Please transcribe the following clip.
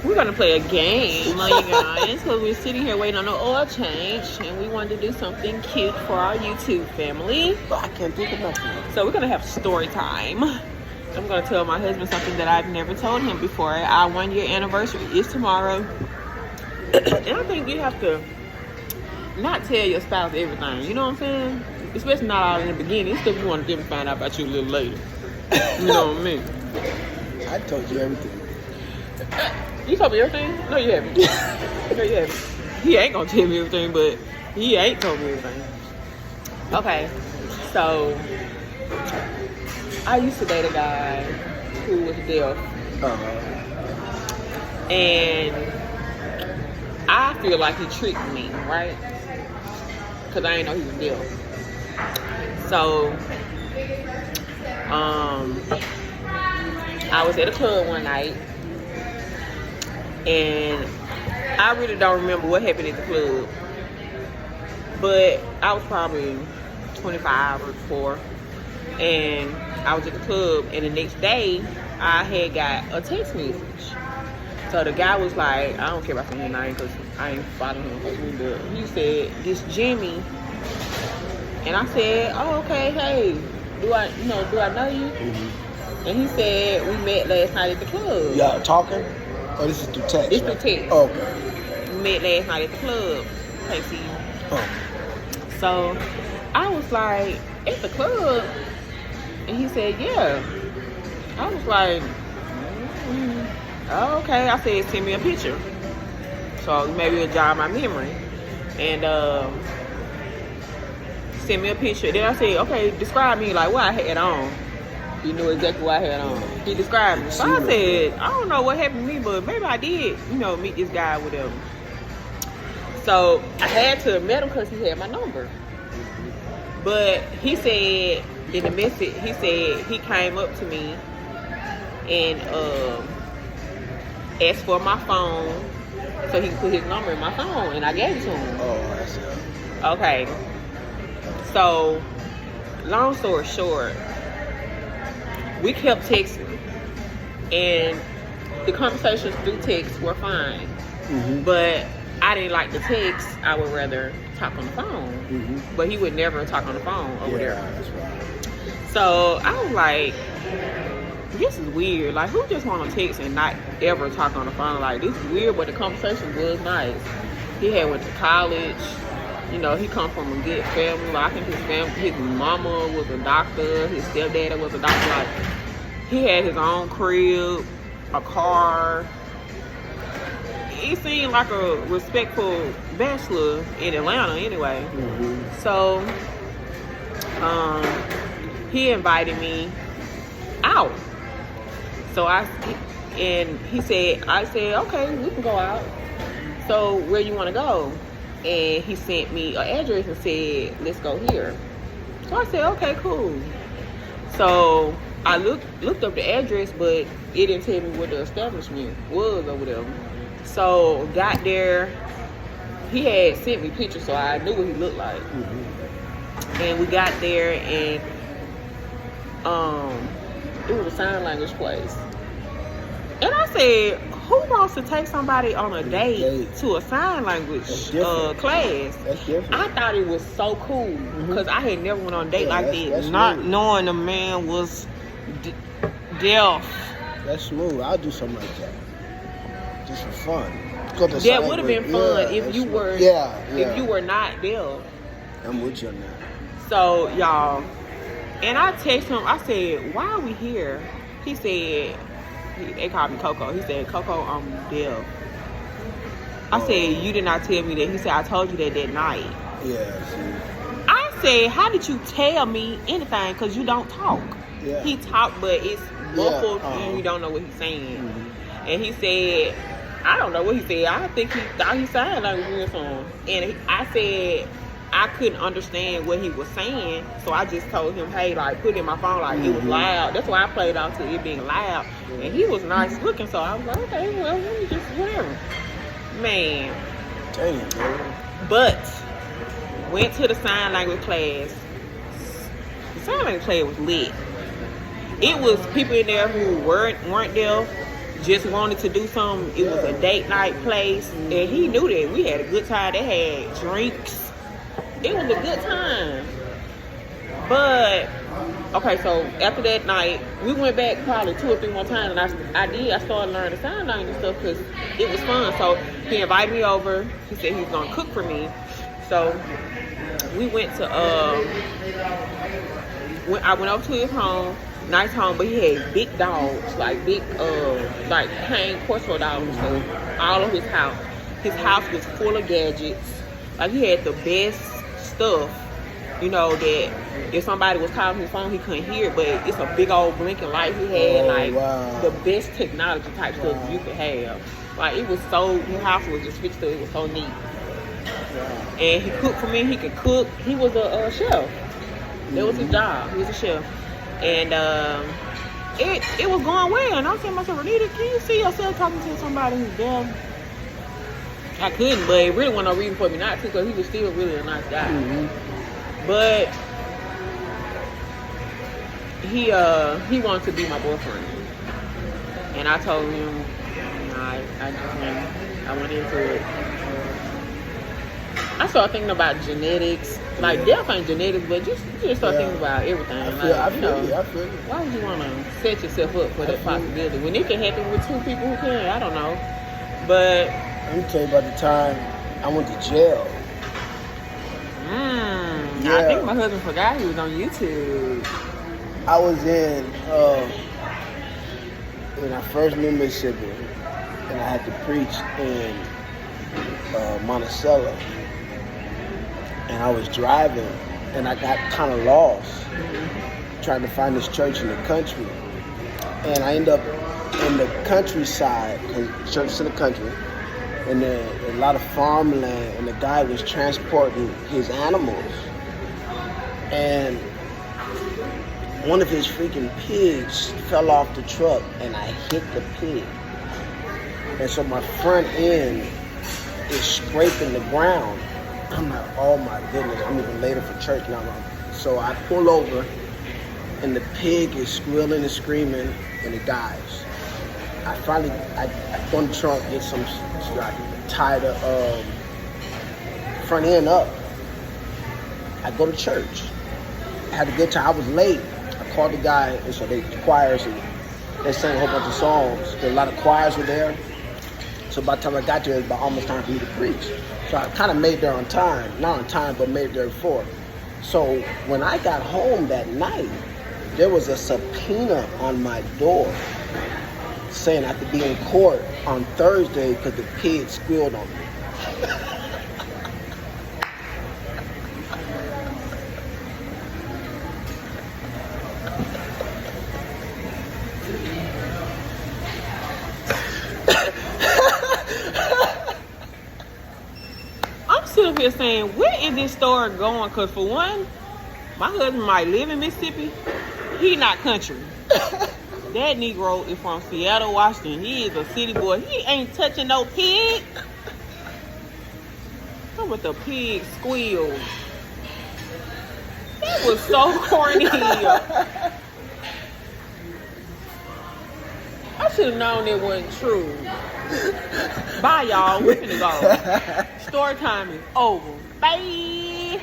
We're gonna play a game, you guys, because we're sitting here waiting on the oil change, and we wanted to do something cute for our YouTube family. But I can't think of nothing. So we're gonna have story time. I'm gonna tell my husband something that I've never told him before. Our 1 year anniversary is tomorrow, and I think you have to not tell your spouse everything. You know what I'm saying? Especially not all in the beginning. It's stuff you want them to find out about you a little later. You know what I mean? I told you everything. You told me everything? No, you haven't. No, you haven't. He ain't gonna tell me everything, but he ain't told me everything. Okay, so I used to date a guy who was deaf. And I feel like he tricked me, right? Because I didn't know he was deaf. So, I was at a club one night, and I really don't remember what happened at the club, but I was probably 25 or 4, and I was at the club, and the next day I had got a text message. So the guy was like, I don't care about saying his name because I ain't following him, but he said, "This Jimmy." And I said, "Oh, okay, hey, do I know you?" Mm-hmm. And he said, "We met last night at the club." Y'all talking? Oh, this is through text. This through text. Oh, okay. We met last night at the club. Can't see you. Oh. So I was like, "At the club?" And he said, "Yeah." I was like, "Oh, okay." I said, "Send me a picture." So maybe it'll jog my memory. And send me a picture. Then I said, "Okay, describe me, like what I had on." He knew exactly what I had on. He described me. So I said, "I don't know what happened to me, but maybe I did, meet this guy with him." So I had to have met him because he had my number. But he said in the message, he said he came up to me and asked for my phone so he could put his number in my phone, and I gave it to him. Oh, I see. Okay. So, long story short, we kept texting, and the conversations through text were fine. Mm-hmm. But I didn't like the text. I would rather talk on the phone. Mm-hmm. But he would never talk on the phone over there. That's right. So I was like, this is weird. Like, who just want to text and not ever talk on the phone? Like, this is weird, but the conversation was nice. He had went to college. He come from a good family. Like, I think his mama was a doctor. His stepdad was a doctor. Like, he had his own crib, a car. He seemed like a respectful bachelor in Atlanta anyway. Mm-hmm. So, he invited me out. So I said, "Okay, we can go out. So where you want to go?" And he sent me an address and said, "Let's go here." So I said, "Okay, cool." So I looked up the address, but it didn't tell me what the establishment was over there. So got there, he had sent me pictures, so I knew what he looked like. Mm-hmm. And we got there, and it was a sign language place. And I said, who wants to take somebody on a date to a sign language class? That's different. I thought it was so cool because I had never went on a date like this, not smooth. Knowing the man was deaf. That's smooth. I'll do something like that just for fun. That would have been fun if you were if you were not deaf. I'm with you on that. So y'all, and I texted him. I said, "Why are we here?" He said, they called me Coco. He said, "Coco, I'm deaf." I said, "You did not tell me that." He said, "I told you that night." Yeah. See. I said, "How did you tell me anything? Because you don't talk." Yeah. He talked, but it's muffled and you don't know what he's saying. Mm-hmm. And he said, I don't know what he said. I think he thought he sounded like we were song. And I said I couldn't understand what he was saying, so I just told him, "Hey, like, put it in my phone, like it was loud." That's why I played off to it being loud. And he was nice looking, so I was like, "Okay, well, let me just whatever." Man. Dang, bro. But went to the sign language class. The sign Time Ain't Play was lit. It was people in there who weren't there, just wanted to do something. It was a date night place, and he knew that we had a good time. They had drinks. It was a good time. But okay, so after that night, we went back probably 2 or 3 more times, and I started learning the sign language and stuff because it was fun. So he invited me over. He said he was gonna cook for me. So we went to I went over to his home, nice home, but he had big dogs, like big like hang porcelain dogs and stuff all over his house. His house was full of gadgets. Like he had the best stuff. You know, that if somebody was calling his phone, he couldn't hear it, but it's a big old blinking light he had, the best technology type stuff you could have. Like, it was so, his house was just fixed up, it was so neat. Wow. And he cooked for me, he could cook. He was a chef. That was his job, he was a chef. And it was going well, and I was saying to myself, Renita, can you see yourself talking to somebody who's there? I couldn't, but it really wasn't no reason for me not to, because he was still really a nice guy. Mm-hmm. But he wanted to be my boyfriend, and I told him, I went into it. I started thinking about genetics, like death ain't genetics, but you just start thinking about everything. I feel you. Why would you want to set yourself up for that possibility when it can happen with 2 people who can? I don't know, but let me tell you about the time I went to jail. Yeah. I think my husband forgot he was on YouTube. I was in when I first knew Mississippi, and I had to preach in Monticello, and I was driving, and I got kind of lost trying to find this church in the country, and I ended up in the countryside, because church in the country, and a lot of farmland, and the guy was transporting his animals. And one of his freaking pigs fell off the truck, and I hit the pig. And so my front end is scraping the ground. I'm like, oh my goodness, I'm even later for church now. So I pull over, and the pig is squealing and screaming, and it dies. I finally, I go in the trunk, get some, so I can tie the front end up. I go to church. I had a good time. I was late. I called the guy, and so the choirs, and they sang a whole bunch of songs. A lot of choirs were there. So by the time I got there, it was about almost time for me to preach. So I kind of made there on time. Not on time, but made there before. So when I got home that night, there was a subpoena on my door saying I could be in court on Thursday because the pig squealed on me. I'm sitting here saying, where is this story going? Because for one, my husband might live in Mississippi. He not country. That Negro is from Seattle, Washington. He is a city boy. He ain't touching no pig. Look what the pig squealed. That was so corny. I should have known it wasn't true. Bye, y'all. We're finna go. Story time is over. Bye.